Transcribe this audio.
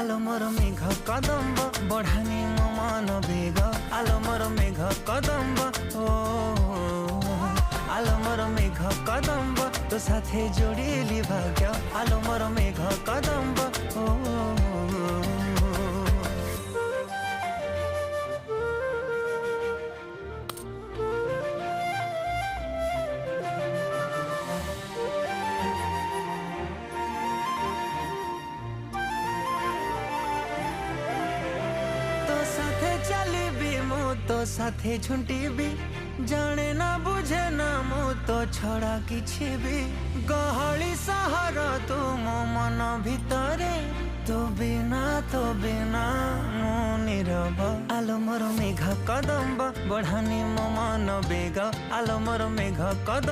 आलो मोर मेघ कदम्ब बढ़ानी मो मन बेग आलो मोर मेघ कदम्ब ओ आलो मोर मेघ कदम्ब तो साथे जोड़िली भाग्य आलो मोर मेघ कदम्ब ओ तो साथे झुंटीबी जाने ना बुझे ना मु तो छड़ा किछि भी गहली सहर तू मो मन भितरे तो बिना मु नीरव आलो मोर मेघ कदम्ब बढ़ानी मो मन बेग आलो मोर मेघ कदम्ब।